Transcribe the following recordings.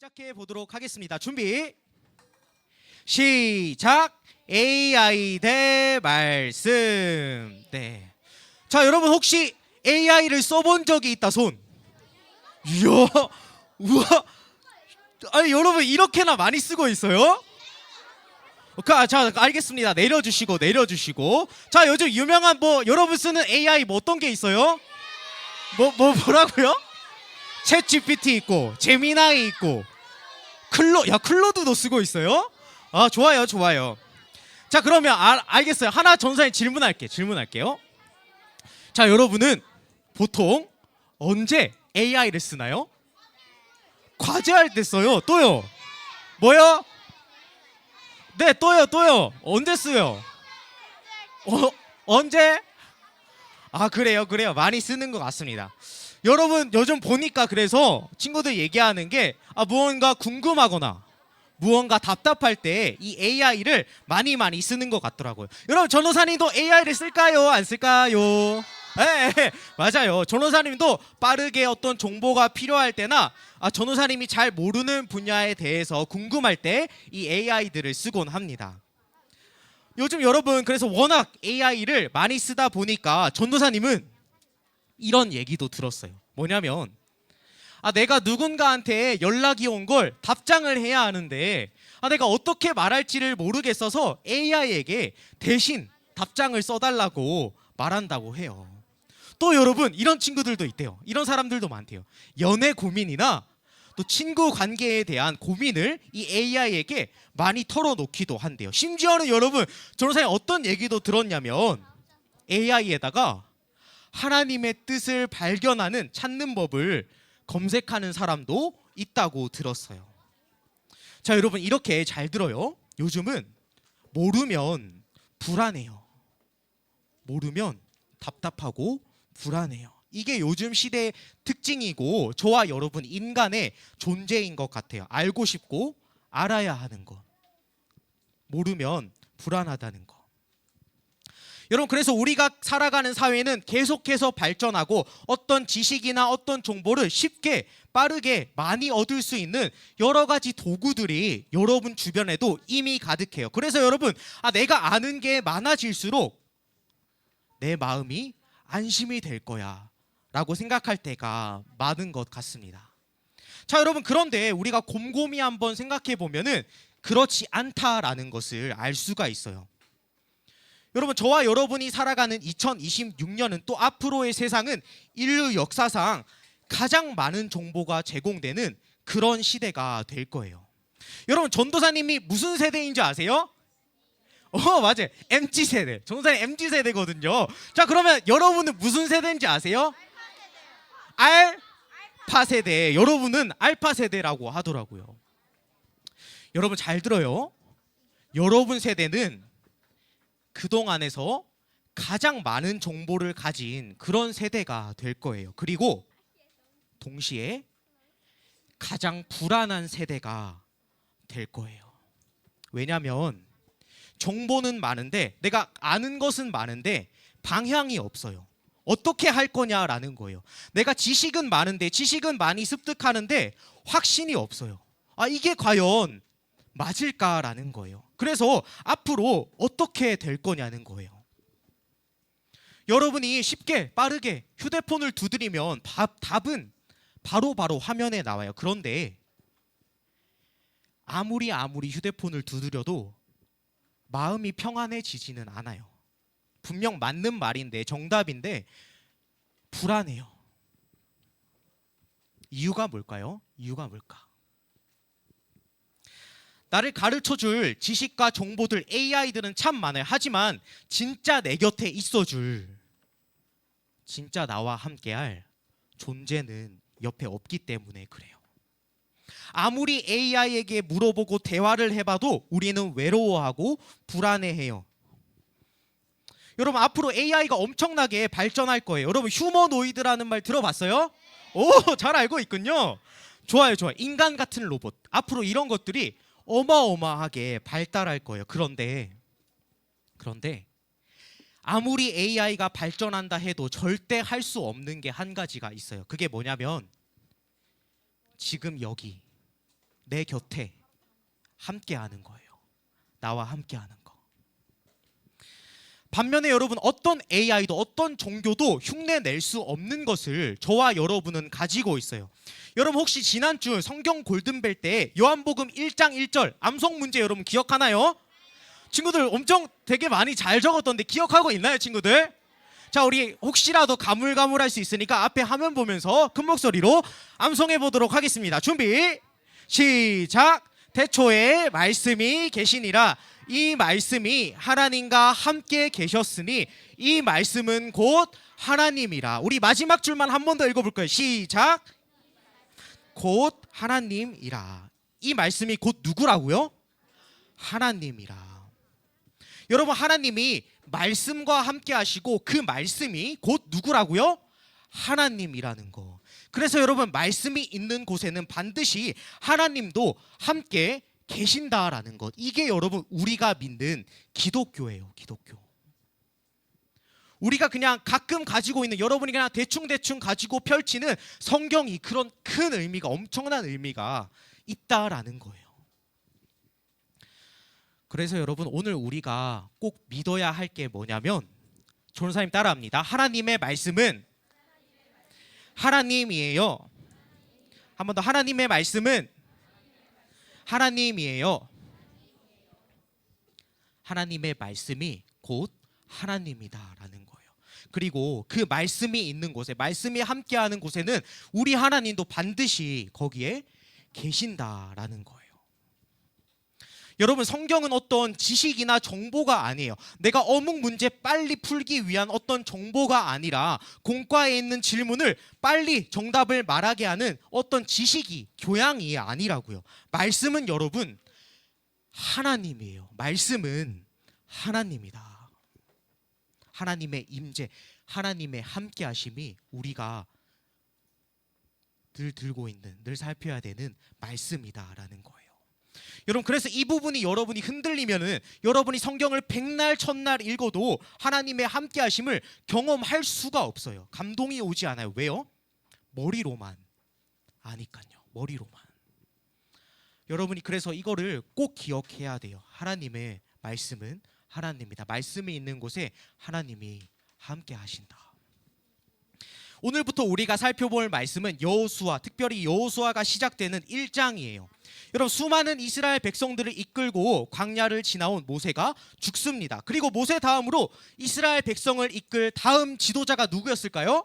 시작해 보도록 하겠습니다. 준비 시작. AI 대 말씀. 네. 자, 여러분 혹시 AI를 써본 적이 있다 손? 이야, 우와. 아니 여러분 이렇게나 많이 쓰고 있어요? 자, 알겠습니다. 내려주시고. 자, 요즘 유명한 여러분 쓰는 AI 어떤 게 있어요? 뭐라고요? 챗 GPT 있고, 제미나이 있고, 클로드도 쓰고 있어요? 아, 좋아요. 자, 그러면 알겠어요. 하나 전사님 질문할게요. 자, 여러분은 보통 언제 AI를 쓰나요? 과제할 때 써요. 또요? 뭐요? 네, 또요. 언제 써요? 언제? 아, 그래요. 많이 쓰는 것 같습니다. 여러분 요즘 보니까 그래서 친구들 얘기하는 게 무언가 궁금하거나 무언가 답답할 때 이 AI를 많이 쓰는 것 같더라고요. 여러분 전도사님도 AI를 쓸까요? 안 쓸까요? 네, 맞아요. 전도사님도 빠르게 어떤 정보가 필요할 때나 전도사님이 잘 모르는 분야에 대해서 궁금할 때 이 AI들을 쓰곤 합니다. 요즘 여러분 그래서 워낙 AI를 많이 쓰다 보니까 전도사님은 이런 얘기도 들었어요. 뭐냐면 내가 누군가한테 연락이 온 걸 답장을 해야 하는데 내가 어떻게 말할지를 모르겠어서 AI에게 대신 답장을 써달라고 말한다고 해요. 또 여러분 이런 친구들도 있대요. 이런 사람들도 많대요. 연애 고민이나 또 친구 관계에 대한 고민을 이 AI에게 많이 털어놓기도 한대요. 심지어는 여러분 전도사님 어떤 얘기도 들었냐면 AI에다가 하나님의 뜻을 발견하는 찾는 법을 검색하는 사람도 있다고 들었어요. 자, 여러분 이렇게 잘 들어요. 요즘은 모르면 불안해요. 모르면 답답하고 불안해요. 이게 요즘 시대의 특징이고 저와 여러분 인간의 존재인 것 같아요. 알고 싶고 알아야 하는 것. 모르면 불안하다는 것. 여러분 그래서 우리가 살아가는 사회는 계속해서 발전하고 어떤 지식이나 어떤 정보를 쉽게 빠르게 많이 얻을 수 있는 여러 가지 도구들이 여러분 주변에도 이미 가득해요. 그래서 여러분 내가 아는 게 많아질수록 내 마음이 안심이 될 거야 라고 생각할 때가 많은 것 같습니다. 자, 여러분 그런데 우리가 곰곰이 한번 생각해 보면은 그렇지 않다라는 것을 알 수가 있어요. 여러분 저와 여러분이 살아가는 2026년은 또 앞으로의 세상은 인류 역사상 가장 많은 정보가 제공되는 그런 시대가 될 거예요. 여러분 전도사님이 무슨 세대인지 아세요? 맞아요. MZ세대. 전도사님 MZ세대거든요. 자, 그러면 여러분은 무슨 세대인지 아세요? 알파 세대. 여러분은 알파 세대라고 하더라고요. 여러분 잘 들어요. 여러분 세대는 그동안에서 가장 많은 정보를 가진 그런 세대가 될 거예요. 그리고 동시에 가장 불안한 세대가 될 거예요. 왜냐하면 정보는 많은데 내가 아는 것은 많은데 방향이 없어요. 어떻게 할 거냐라는 거예요. 내가 지식은 많은데 지식은 많이 습득하는데 확신이 없어요. 이게 과연 맞을까라는 거예요. 그래서 앞으로 어떻게 될 거냐는 거예요. 여러분이 쉽게 빠르게 휴대폰을 두드리면 답은 바로 화면에 나와요. 그런데 아무리 휴대폰을 두드려도 마음이 평안해지지는 않아요. 분명 맞는 말인데 정답인데 불안해요. 이유가 뭘까요? 나를 가르쳐줄 지식과 정보들 AI들은 참 많아요. 하지만 진짜 내 곁에 있어줄, 진짜 나와 함께할 존재는 옆에 없기 때문에 그래요. 아무리 AI에게 물어보고 대화를 해봐도 우리는 외로워하고 불안해해요. 여러분 앞으로 AI가 엄청나게 발전할 거예요. 여러분 휴머노이드라는 말 들어봤어요? 오, 잘 알고 있군요. 좋아요. 인간 같은 로봇. 앞으로 이런 것들이 어마어마하게 발달할 거예요. 그런데 아무리 AI가 발전한다 해도 절대 할 수 없는 게 한 가지가 있어요. 그게 뭐냐면 지금 여기 내 곁에 함께하는 거예요. 나와 함께하는 거. 반면에 여러분, 어떤 AI도 어떤 종교도 흉내낼 수 없는 것을 저와 여러분은 가지고 있어요. 여러분, 혹시 지난주 성경 골든벨 때 요한복음 1장 1절 암송 문제 여러분 기억하나요? 친구들 엄청 되게 많이 잘 적었던데 기억하고 있나요, 친구들? 자, 우리 혹시라도 가물가물할 수 있으니까 앞에 화면 보면서 큰 목소리로 암송해 보도록 하겠습니다. 준비 시작. 태초에 말씀이 계시니라. 이 말씀이 하나님과 함께 계셨으니 이 말씀은 곧 하나님이라. 우리 마지막 줄만 한 번 더 읽어볼 거예요. 시작. 곧 하나님이라. 이 말씀이 곧 누구라고요? 하나님이라. 여러분, 하나님이 말씀과 함께 하시고 그 말씀이 곧 누구라고요? 하나님이라는 거. 그래서 여러분, 말씀이 있는 곳에는 반드시 하나님도 함께 계신다라는 것. 이게 여러분 우리가 믿는 기독교예요. 기독교. 우리가 그냥 가끔 가지고 있는, 여러분이 그냥 대충 가지고 펼치는 성경이 그런 큰 의미가, 엄청난 의미가 있다라는 거예요. 그래서 여러분, 오늘 우리가 꼭 믿어야 할 게 뭐냐면, 조은사님 따라합니다. 하나님의 말씀은 하나님이에요. 한 번 더. 하나님의 말씀은 하나님이에요. 하나님의 말씀이 곧 하나님이다라는 거예요. 그리고 그 말씀이 있는 곳에, 말씀이 함께하는 곳에는 우리 하나님도 반드시 거기에 계신다라는 거예요. 여러분, 성경은 어떤 지식이나 정보가 아니에요. 내가 어묵 문제 빨리 풀기 위한 어떤 정보가 아니라 공과에 있는 질문을 빨리 정답을 말하게 하는 어떤 지식이, 교양이 아니라고요. 말씀은 여러분 하나님이에요. 말씀은 하나님이다. 하나님의 임재, 하나님의 함께 하심이 우리가 늘 들고 있는, 늘 살펴야 되는 말씀이다라는 거예요. 여러분, 그래서 이 부분이 여러분이 흔들리면은 여러분이 성경을 백날 천날 읽어도 하나님의 함께 하심을 경험할 수가 없어요. 감동이 오지 않아요. 왜요? 머리로만 아니까요. 머리로만. 여러분이 그래서 이거를 꼭 기억해야 돼요. 하나님의 말씀은 하나님이다. 말씀이 있는 곳에 하나님이 함께 하신다. 오늘부터 우리가 살펴볼 말씀은 여호수아, 특별히 여호수아가 시작되는 1장이에요. 여러분, 수많은 이스라엘 백성들을 이끌고 광야를 지나온 모세가 죽습니다. 그리고 모세 다음으로 이스라엘 백성을 이끌 다음 지도자가 누구였을까요?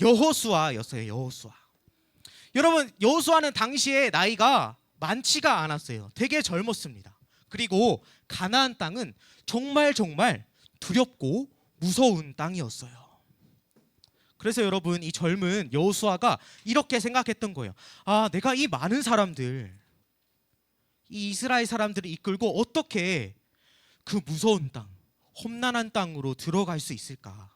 여호수아였어요. 여호수아. 여러분, 여호수아는 당시에 나이가 많지가 않았어요. 되게 젊었습니다. 그리고 가나안 땅은 정말 두렵고 무서운 땅이었어요. 그래서 여러분, 이 젊은 여호수아가 이렇게 생각했던 거예요. 아, 내가 이 많은 사람들, 이 이스라엘 사람들을 이끌고 어떻게 그 무서운 땅, 험난한 땅으로 들어갈 수 있을까?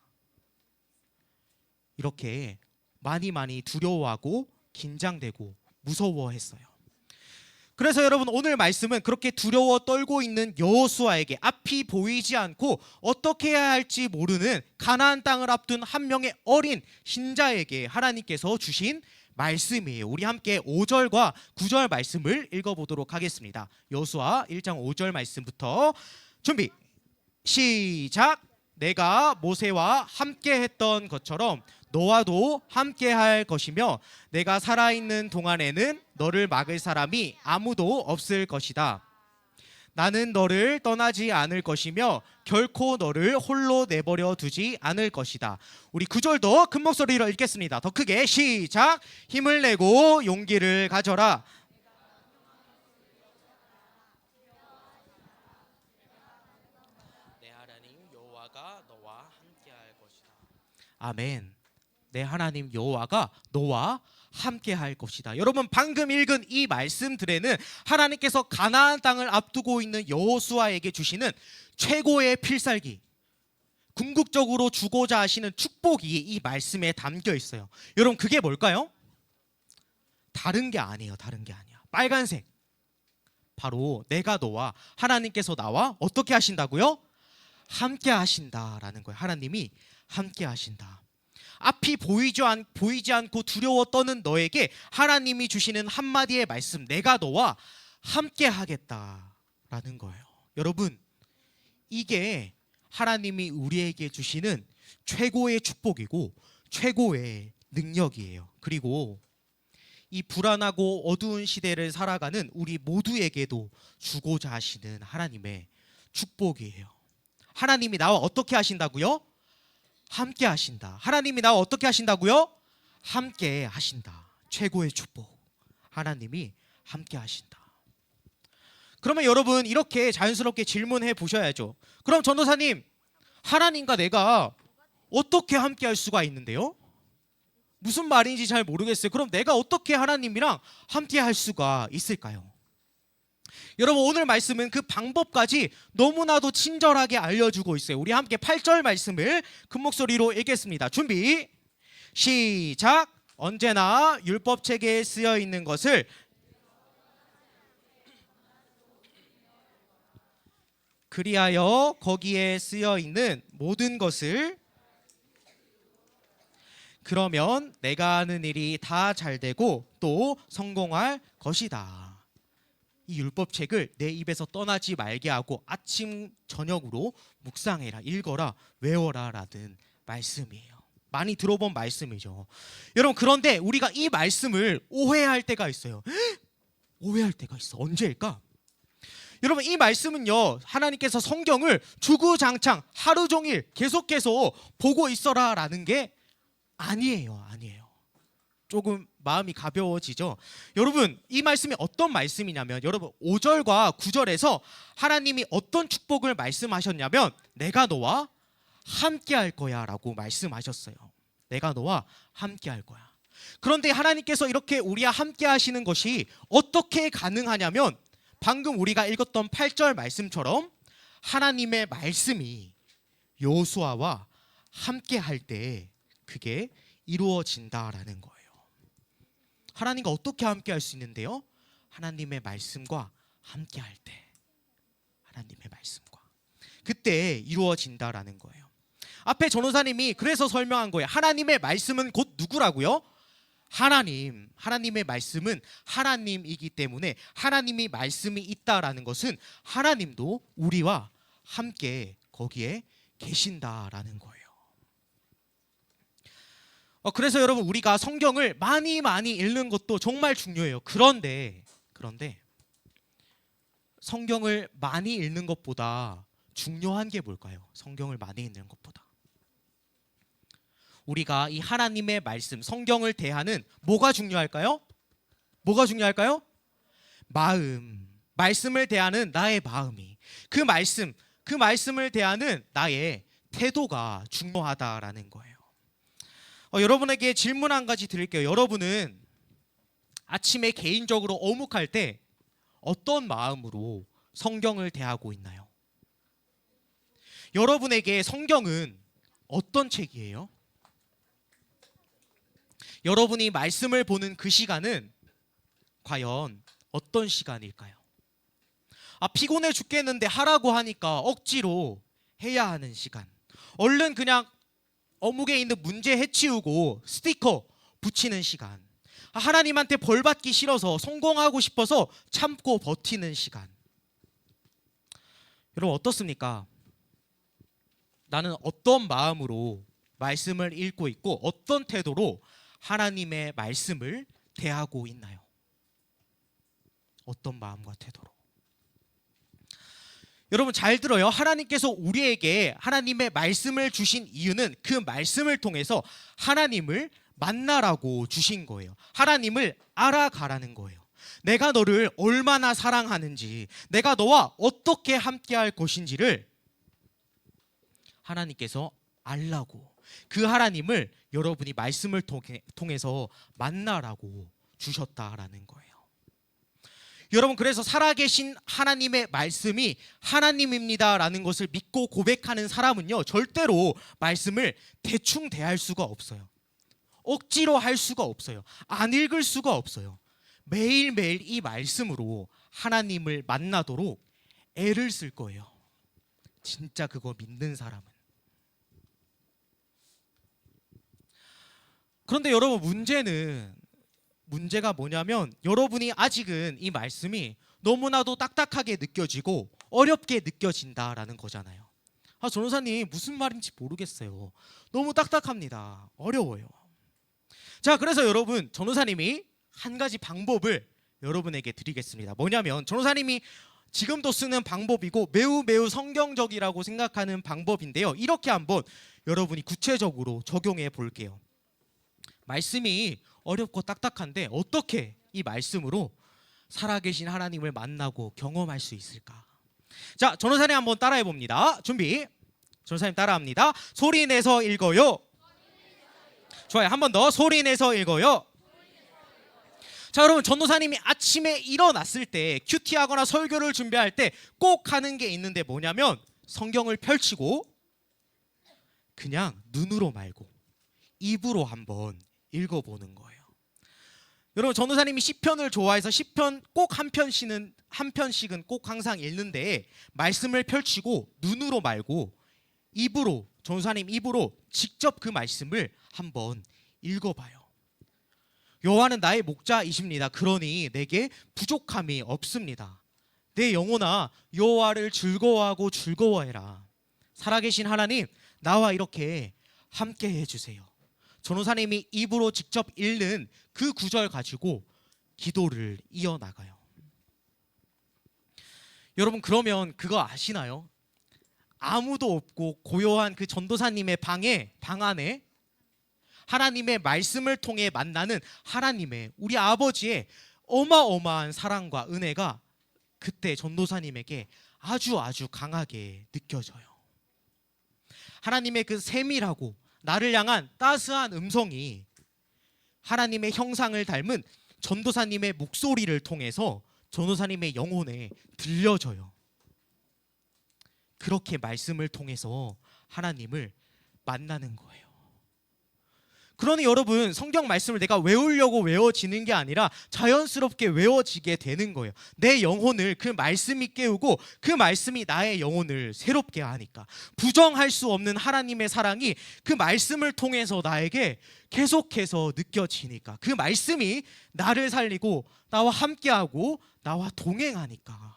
이렇게 많이 두려워하고 긴장되고 무서워했어요. 그래서 여러분, 오늘 말씀은 그렇게 두려워 떨고 있는 여호수아에게 앞이 보이지 않고 어떻게 해야 할지 모르는 가나안 땅을 앞둔 한 명의 어린 신자에게 하나님께서 주신 말씀이에요. 우리 함께 5절과 9절 말씀을 읽어보도록 하겠습니다. 여호수아 1장 5절 말씀부터 준비 시작. 내가 모세와 함께 했던 것처럼 너와도 함께 할 것이며 내가 살아있는 동안에는 너를 막을 사람이 아무도 없을 것이다. 나는 너를 떠나지 않을 것이며 결코 너를 홀로 내버려 두지 않을 것이다. 우리 9절도 큰 목소리로 읽겠습니다. 더 크게 시작. 힘을 내고 용기를 가져라. 내 하나님 여호와가 너와 함께 할 것이다. 아멘. 내 하나님 여호와가 너와 함께 할 것이다. 여러분, 방금 읽은 이 말씀들에는 하나님께서 가나안 땅을 앞두고 있는 여호수아에게 주시는 최고의 필살기, 궁극적으로 주고자 하시는 축복이 이 말씀에 담겨 있어요. 여러분, 그게 뭘까요? 다른 게 아니에요. 다른 게 아니야. 빨간색. 바로 내가 너와, 하나님께서 나와 어떻게 하신다고요? 함께 하신다라는 거예요. 하나님이 함께 하신다. 앞이 보이지 않고 두려워 떠는 너에게 하나님이 주시는 한마디의 말씀, 내가 너와 함께 하겠다라는 거예요. 여러분, 이게 하나님이 우리에게 주시는 최고의 축복이고 최고의 능력이에요. 그리고 이 불안하고 어두운 시대를 살아가는 우리 모두에게도 주고자 하시는 하나님의 축복이에요. 하나님이 나와 어떻게 하신다고요? 함께 하신다. 하나님이 나와 어떻게 하신다고요? 함께 하신다. 최고의 축복. 하나님이 함께 하신다. 그러면 여러분 이렇게 자연스럽게 질문해 보셔야죠. 그럼 전도사님, 하나님과 내가 어떻게 함께 할 수가 있는데요? 무슨 말인지 잘 모르겠어요. 그럼 내가 어떻게 하나님이랑 함께 할 수가 있을까요? 여러분, 오늘 말씀은 그 방법까지 너무나도 친절하게 알려주고 있어요. 우리 함께 8절 말씀을 큰 목소리로 읽겠습니다. 준비 시작. 언제나 율법책에 쓰여 있는 것을 그리하여 거기에 쓰여 있는 모든 것을, 그러면 내가 하는 일이 다 잘되고 또 성공할 것이다. 이 율법책을 내 입에서 떠나지 말게 하고 아침 저녁으로 묵상해라, 읽어라, 외워라 라는 말씀이에요. 많이 들어본 말씀이죠. 여러분, 그런데 우리가 이 말씀을 오해할 때가 있어요. 오해할 때가 있어. 언제일까? 여러분, 이 말씀은요, 하나님께서 성경을 주구장창 하루 종일 계속해서 보고 있어라 라는 게 아니에요. 조금 마음이 가벼워지죠. 여러분, 이 말씀이 어떤 말씀이냐면, 여러분 5절과 9절에서 하나님이 어떤 축복을 말씀하셨냐면, 내가 너와 함께 할 거야 라고 말씀하셨어요. 내가 너와 함께 할 거야. 그런데 하나님께서 이렇게 우리와 함께 하시는 것이 어떻게 가능하냐면, 방금 우리가 읽었던 8절 말씀처럼 하나님의 말씀이 여호수아와 함께 할 때 그게 이루어진다라는 거예요. 하나님과 어떻게 함께 할 수 있는데요? 하나님의 말씀과 함께 할 때, 하나님의 말씀과 그때 이루어진다라는 거예요. 앞에 전호사님이 그래서 설명한 거예요. 하나님의 말씀은 곧 누구라고요? 하나님. 하나님의 말씀은 하나님이기 때문에 하나님이 말씀이 있다라는 것은 하나님도 우리와 함께 거기에 계신다라는 거예요. 그래서 여러분, 우리가 성경을 많이 읽는 것도 정말 중요해요. 그런데 성경을 많이 읽는 것보다 중요한 게 뭘까요? 성경을 많이 읽는 것보다 우리가 이 하나님의 말씀, 성경을 대하는 뭐가 중요할까요? 뭐가 중요할까요? 마음. 말씀을 대하는 나의 마음이, 그 말씀을 대하는 나의 태도가 중요하다라는 거예요. 여러분에게 질문 한 가지 드릴게요. 여러분은 아침에 개인적으로 어묵할 때 어떤 마음으로 성경을 대하고 있나요? 여러분에게 성경은 어떤 책이에요? 여러분이 말씀을 보는 그 시간은 과연 어떤 시간일까요? 피곤해 죽겠는데 하라고 하니까 억지로 해야 하는 시간. 얼른 그냥 어묵에 있는 문제 해치우고 스티커 붙이는 시간. 하나님한테 벌 받기 싫어서, 성공하고 싶어서 참고 버티는 시간. 여러분, 어떻습니까? 나는 어떤 마음으로 말씀을 읽고 있고 어떤 태도로 하나님의 말씀을 대하고 있나요? 어떤 마음과 태도로? 여러분, 잘 들어요. 하나님께서 우리에게 하나님의 말씀을 주신 이유는 그 말씀을 통해서 하나님을 만나라고 주신 거예요. 하나님을 알아가라는 거예요. 내가 너를 얼마나 사랑하는지, 내가 너와 어떻게 함께할 것인지를 하나님께서 알라고, 그 하나님을 여러분이 말씀을 통해서 만나라고 주셨다라는 거예요. 여러분, 그래서 살아계신 하나님의 말씀이 하나님입니다라는 것을 믿고 고백하는 사람은요, 절대로 말씀을 대충 대할 수가 없어요. 억지로 할 수가 없어요. 안 읽을 수가 없어요. 매일매일 이 말씀으로 하나님을 만나도록 애를 쓸 거예요. 진짜 그거 믿는 사람은. 그런데 여러분, 문제가 뭐냐면 여러분이 아직은 이 말씀이 너무나도 딱딱하게 느껴지고 어렵게 느껴진다라는 거잖아요. 아, 전도사님 무슨 말인지 모르겠어요. 너무 딱딱합니다. 어려워요. 자, 그래서 여러분, 전도사님이 한 가지 방법을 여러분에게 드리겠습니다. 뭐냐면 전도사님이 지금도 쓰는 방법이고 매우 매우 성경적이라고 생각하는 방법인데요. 이렇게 한번 여러분이 구체적으로 적용해 볼게요. 말씀이 어렵고 딱딱한데 어떻게 이 말씀으로 살아계신 하나님을 만나고 경험할 수 있을까? 자, 전도사님 한번 따라해 봅니다. 준비. 전도사님 따라합니다. 소리 내서 읽어요. 좋아요. 한 번 더. 소리 내서 읽어요. 자, 여러분, 전도사님이 아침에 일어났을 때 큐티하거나 설교를 준비할 때 꼭 하는 게 있는데 뭐냐면 성경을 펼치고 그냥 눈으로 말고 입으로 한번 읽어보는 거예요. 여러분, 전도사님이 시편을 좋아해서 시편 꼭 한 편씩은 꼭 항상 읽는데 말씀을 펼치고 눈으로 말고 입으로, 전도사님 입으로 직접 그 말씀을 한번 읽어봐요. 여호와는 나의 목자이십니다. 그러니 내게 부족함이 없습니다. 내 영혼아, 여호와를 즐거워하고 즐거워해라. 살아계신 하나님, 나와 이렇게 함께 해주세요. 전도사님이 입으로 직접 읽는 그 구절 가지고 기도를 이어나가요. 여러분, 그러면 그거 아시나요? 아무도 없고 고요한 그 전도사님의 방 안에 하나님의 말씀을 통해 만나는 하나님의, 우리 아버지의 어마어마한 사랑과 은혜가 그때 전도사님에게 아주 강하게 느껴져요. 하나님의 그 세밀하고 나를 향한 따스한 음성이 하나님의 형상을 닮은 전도사님의 목소리를 통해서 전도사님의 영혼에 들려져요. 그렇게 말씀을 통해서 하나님을 만나는 거예요. 그러니 여러분, 성경 말씀을 내가 외우려고 외워지는 게 아니라 자연스럽게 외워지게 되는 거예요. 내 영혼을 그 말씀이 깨우고 그 말씀이 나의 영혼을 새롭게 하니까 부정할 수 없는 하나님의 사랑이 그 말씀을 통해서 나에게 계속해서 느껴지니까 그 말씀이 나를 살리고 나와 함께하고 나와 동행하니까.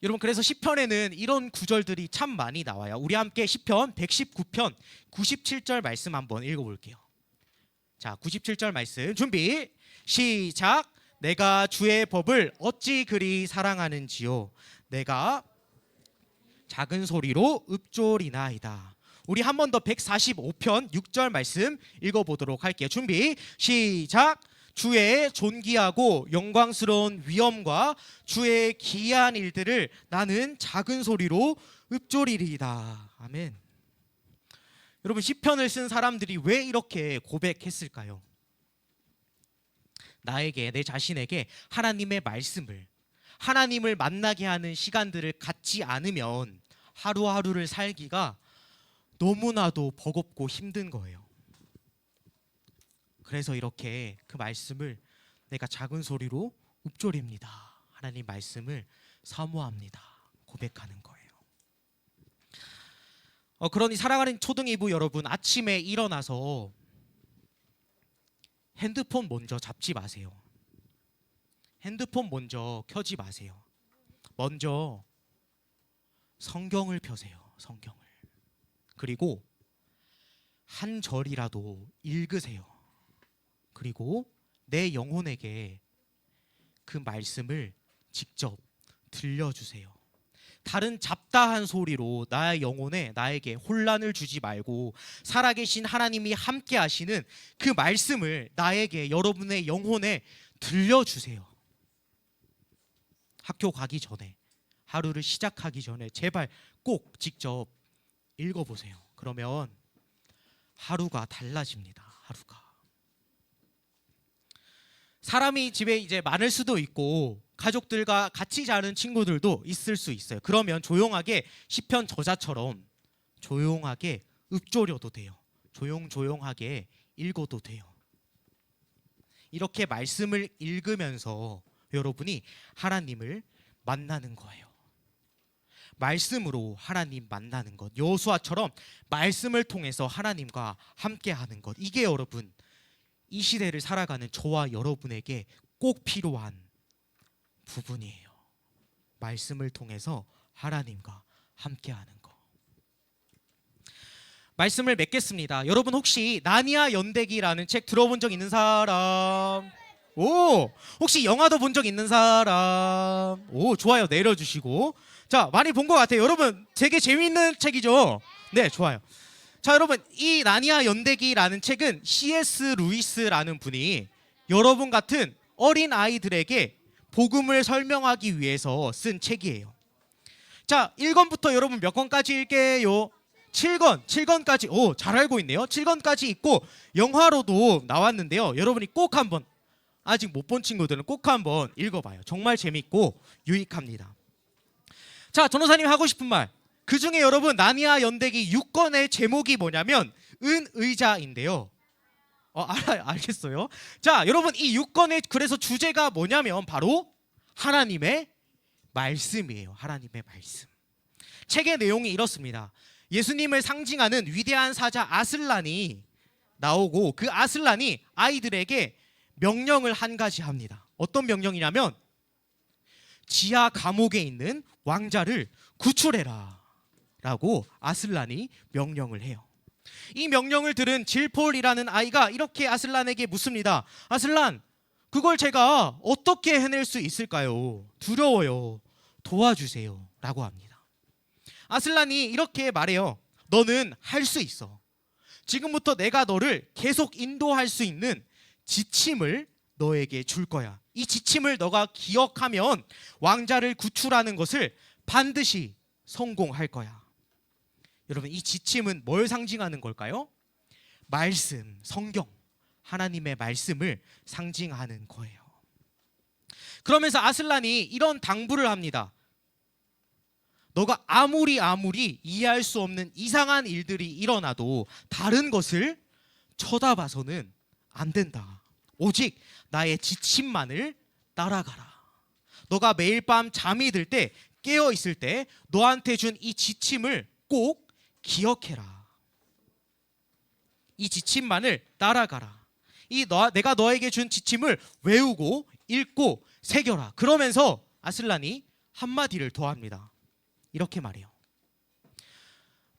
여러분, 그래서 시편에는 이런 구절들이 참 많이 나와요. 우리 함께 시편 119편 97절 말씀 한번 읽어볼게요. 자, 97절 말씀 준비 시작. 내가 주의 법을 어찌 그리 사랑하는지요. 내가 작은 소리로 읊조리나이다. 우리 한 번 더 145편 6절 말씀 읽어보도록 할게요. 준비 시작. 주의 존귀하고 영광스러운 위엄과 주의 기이한 일들을 나는 작은 소리로 읊조리리이다. 아멘. 여러분, 시편을 쓴 사람들이 왜 이렇게 고백했을까요? 나에게, 내 자신에게 하나님의 말씀을, 하나님을 만나게 하는 시간들을 갖지 않으면 하루하루를 살기가 너무나도 버겁고 힘든 거예요. 그래서 이렇게 그 말씀을 내가 작은 소리로 읊조립니다. 하나님 말씀을 사모합니다. 고백하는 거예요. 그러니 사랑하는 초등이부 여러분, 아침에 일어나서 핸드폰 먼저 잡지 마세요. 핸드폰 먼저 켜지 마세요. 먼저 성경을 펴세요. 성경을. 그리고 한 절이라도 읽으세요. 그리고 내 영혼에게 그 말씀을 직접 들려주세요. 다른 잡다한 소리로 나의 영혼에, 나에게 혼란을 주지 말고 살아계신 하나님이 함께 하시는 그 말씀을 나에게, 여러분의 영혼에 들려주세요. 학교 가기 전에, 하루를 시작하기 전에 제발 꼭 직접 읽어보세요. 그러면 하루가 달라집니다. 하루가. 사람이 집에 이제 많을 수도 있고 가족들과 같이 자는 친구들도 있을 수 있어요. 그러면 조용하게 시편 저자처럼 조용하게 읊조려도 돼요. 조용하게 읽어도 돼요. 이렇게 말씀을 읽으면서 여러분이 하나님을 만나는 거예요. 말씀으로 하나님 만나는 것, 여호수아처럼 말씀을 통해서 하나님과 함께하는 것, 이게 여러분 이 시대를 살아가는 저와 여러분에게 꼭 필요한 부분이에요. 말씀을 통해서 하나님과 함께하는 것. 말씀을 맺겠습니다. 여러분 혹시 나니아 연대기라는 책 들어본 적 있는 사람? 오, 혹시 영화도 본 적 있는 사람? 오, 좋아요. 내려주시고. 자, 많이 본 것 같아요. 여러분 되게 재미있는 책이죠? 네, 좋아요. 자, 여러분 이 나니아 연대기라는 책은 C.S. 루이스라는 분이 여러분 같은 어린 아이들에게 복음을 설명하기 위해서 쓴 책이에요. 자, 1권부터 여러분 몇 권까지 읽게요? 7권까지. 오, 잘 알고 있네요. 7권까지 있고 영화로도 나왔는데요. 여러분이 꼭 한번, 아직 못 본 친구들은 꼭 한번 읽어봐요. 정말 재밌고 유익합니다. 자, 전호사님 하고 싶은 말. 그 중에 여러분 나니아 연대기 6권의 제목이 뭐냐면 은의자인데요. 알겠어요. 자, 여러분 이 6권의 그래서 주제가 뭐냐면 바로 하나님의 말씀이에요. 하나님의 말씀. 책의 내용이 이렇습니다. 예수님을 상징하는 위대한 사자 아슬란이 나오고 그 아슬란이 아이들에게 명령을 한 가지 합니다. 어떤 명령이냐면 지하 감옥에 있는 왕자를 구출해라 라고 아슬란이 명령을 해요. 이 명령을 들은 질폴이라는 아이가 이렇게 아슬란에게 묻습니다. 아슬란, 그걸 제가 어떻게 해낼 수 있을까요? 두려워요. 도와주세요 라고 합니다. 아슬란이 이렇게 말해요. 너는 할 수 있어. 지금부터 내가 너를 계속 인도할 수 있는 지침을 너에게 줄 거야. 이 지침을 너가 기억하면 왕자를 구출하는 것을 반드시 성공할 거야. 여러분 이 지침은 뭘 상징하는 걸까요? 말씀, 성경, 하나님의 말씀을 상징하는 거예요. 그러면서 아슬란이 이런 당부를 합니다. 너가 아무리 이해할 수 없는 이상한 일들이 일어나도 다른 것을 쳐다봐서는 안 된다. 오직 나의 지침만을 따라가라. 너가 매일 밤 잠이 들 때, 깨어 있을 때 너한테 준 이 지침을 꼭 기억해라. 이 지침만을 따라가라. 내가 너에게 준 지침을 외우고 읽고 새겨라. 그러면서 아슬란이 한마디를 더합니다. 이렇게 말해요.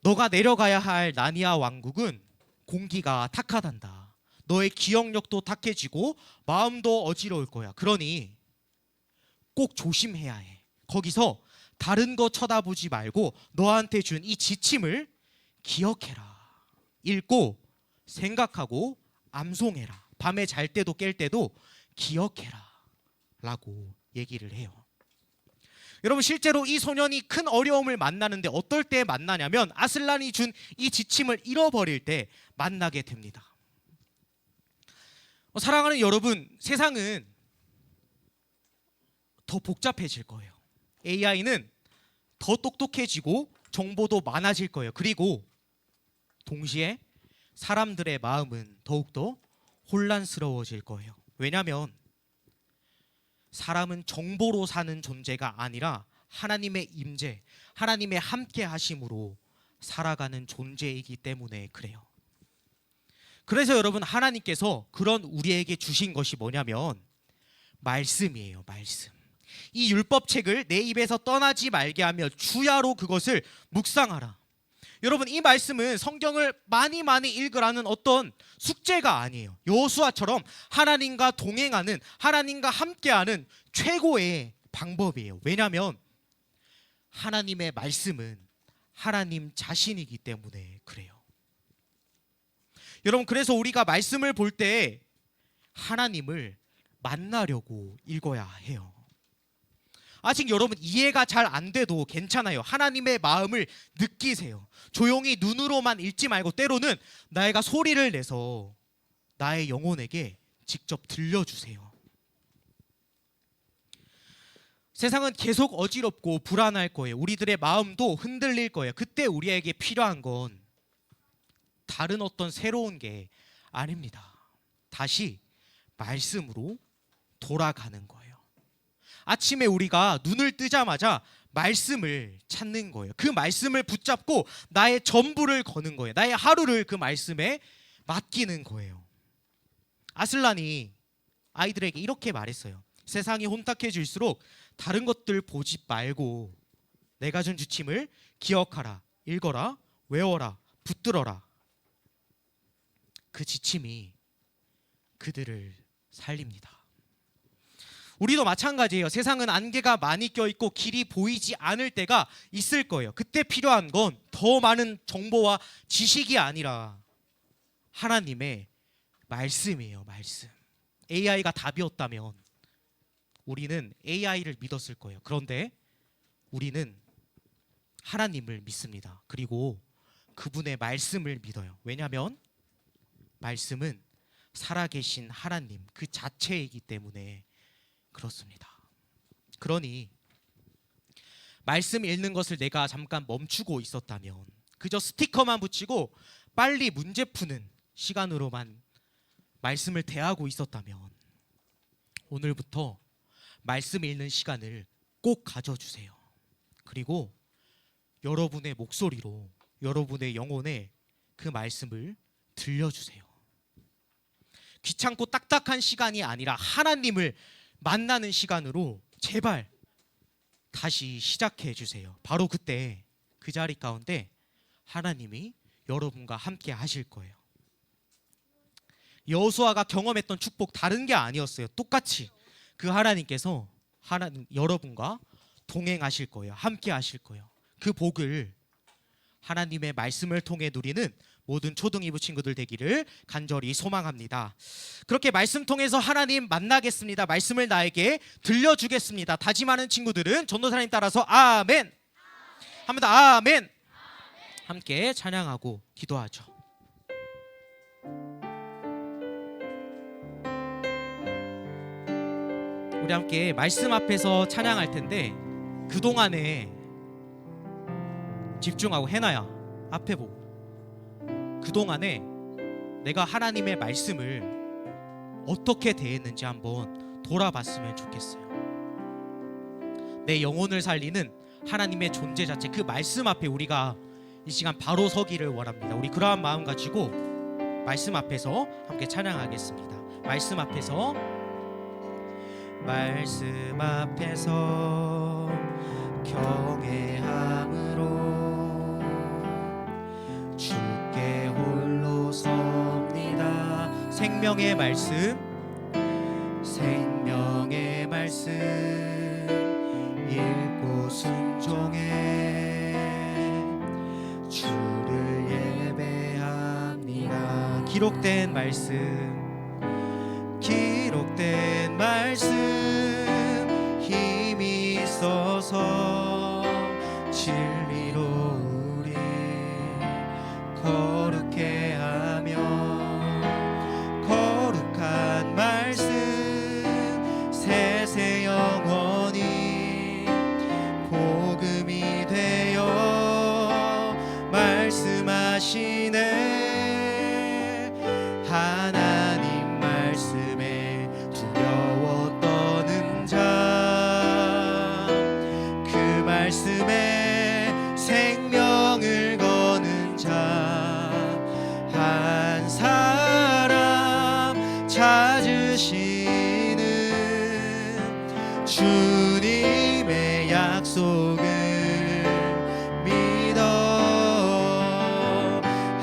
너가 내려가야 할 나니아 왕국은 공기가 탁하단다. 너의 기억력도 탁해지고 마음도 어지러울 거야. 그러니 꼭 조심해야 해. 거기서 다른 거 쳐다보지 말고 너한테 준 이 지침을 기억해라. 읽고 생각하고 암송해라. 밤에 잘 때도 깰 때도 기억해라 라고 얘기를 해요. 여러분 실제로 이 소년이 큰 어려움을 만나는데 어떨 때 만나냐면 아슬란이 준 이 지침을 잃어버릴 때 만나게 됩니다. 사랑하는 여러분, 세상은 더 복잡해질 거예요. AI는 더 똑똑해지고 정보도 많아질 거예요. 그리고 동시에 사람들의 마음은 더욱더 혼란스러워질 거예요. 왜냐하면 사람은 정보로 사는 존재가 아니라 하나님의 임재, 하나님의 함께 하심으로 살아가는 존재이기 때문에 그래요. 그래서 여러분 하나님께서 그런 우리에게 주신 것이 뭐냐면 말씀이에요. 말씀. 이 율법책을 내 입에서 떠나지 말게 하며 주야로 그것을 묵상하라. 여러분 이 말씀은 성경을 많이 읽으라는 어떤 숙제가 아니에요. 여호수아처럼 하나님과 동행하는, 하나님과 함께하는 최고의 방법이에요. 왜냐하면 하나님의 말씀은 하나님 자신이기 때문에 그래요. 여러분 그래서 우리가 말씀을 볼 때 하나님을 만나려고 읽어야 해요. 아직 여러분 이해가 잘 안 돼도 괜찮아요. 하나님의 마음을 느끼세요. 조용히 눈으로만 읽지 말고 때로는 내가 소리를 내서 나의 영혼에게 직접 들려주세요. 세상은 계속 어지럽고 불안할 거예요. 우리들의 마음도 흔들릴 거예요. 그때 우리에게 필요한 건 다른 어떤 새로운 게 아닙니다. 다시 말씀으로 돌아가는 거예요. 아침에 우리가 눈을 뜨자마자 말씀을 찾는 거예요. 그 말씀을 붙잡고 나의 전부를 거는 거예요. 나의 하루를 그 말씀에 맡기는 거예요. 아슬란이 아이들에게 이렇게 말했어요. 세상이 혼탁해질수록 다른 것들 보지 말고 내가 준 지침을 기억하라, 읽어라, 외워라, 붙들어라. 그 지침이 그들을 살립니다. 우리도 마찬가지예요. 세상은 안개가 많이 껴있고 길이 보이지 않을 때가 있을 거예요. 그때 필요한 건 더 많은 정보와 지식이 아니라 하나님의 말씀이에요. 말씀. AI가 답이었다면 우리는 AI를 믿었을 거예요. 그런데 우리는 하나님을 믿습니다. 그리고 그분의 말씀을 믿어요. 왜냐하면 말씀은 살아계신 하나님 그 자체이기 때문에 그렇습니다. 그러니 말씀 읽는 것을 내가 잠깐 멈추고 있었다면, 그저 스티커만 붙이고 빨리 문제 푸는 시간으로만 말씀을 대하고 있었다면, 오늘부터 말씀 읽는 시간을 꼭 가져주세요. 그리고 여러분의 목소리로 여러분의 영혼에 그 말씀을 들려주세요. 귀찮고 딱딱한 시간이 아니라 하나님을 만나는 시간으로 제발 다시 시작해 주세요. 바로 그때 그 자리 가운데 하나님이 여러분과 함께 하실 거예요. 여호수아가 경험했던 축복 다른 게 아니었어요. 똑같이 그 하나님께서 여러분과 동행하실 거예요. 함께 하실 거예요. 그 복을 하나님의 말씀을 통해 누리는 모든 초등이부 친구들 되기를 간절히 소망합니다. 그렇게 말씀 통해서 하나님 만나겠습니다. 말씀을 나에게 들려주겠습니다. 다짐하는 친구들은 전도사님 따라서 아멘. 합니다. 아멘. 함께 찬양하고 기도하죠. 우리 함께 말씀 앞에서 찬양할 텐데 그동안에 집중하고, 해나야 앞에 보고, 그동안에 내가 하나님의 말씀을 어떻게 대했는지 한번 돌아봤으면 좋겠어요. 내 영혼을 살리는 하나님의 존재 자체, 그 말씀 앞에 우리가 이 시간 바로 서기를 원합니다. 우리 그러한 마음 가지고 말씀 앞에서 함께 찬양하겠습니다. 말씀 앞에서 경외함으로 주께 홀로 섭니다. 생명의 말씀 읽고 순종해 주를 예배합니다. 기록된 말씀 힘이 있어서 진리로 우리 거룩해 하며, 거룩한 말씀 세세 영원히 복음이 되어 말씀하시네. 하나님 말씀에 두려워 떠는 자, 그 말씀에 생명을 거는 자, 한 사람 찾으시는 주님의 약속을 믿어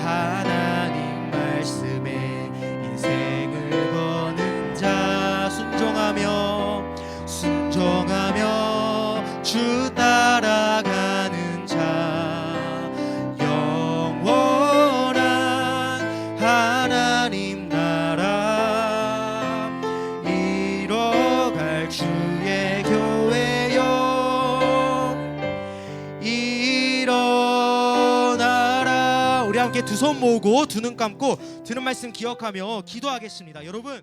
하나님 말씀에 인생을 거는 자, 순종하며 주 따라가는 자, 영원한 하나님 나라 이뤄갈 주의 교회여 일어나라. 우리 함께 두 손 모으고 두 눈 감고 들은 말씀 기억하며 기도하겠습니다. 여러분,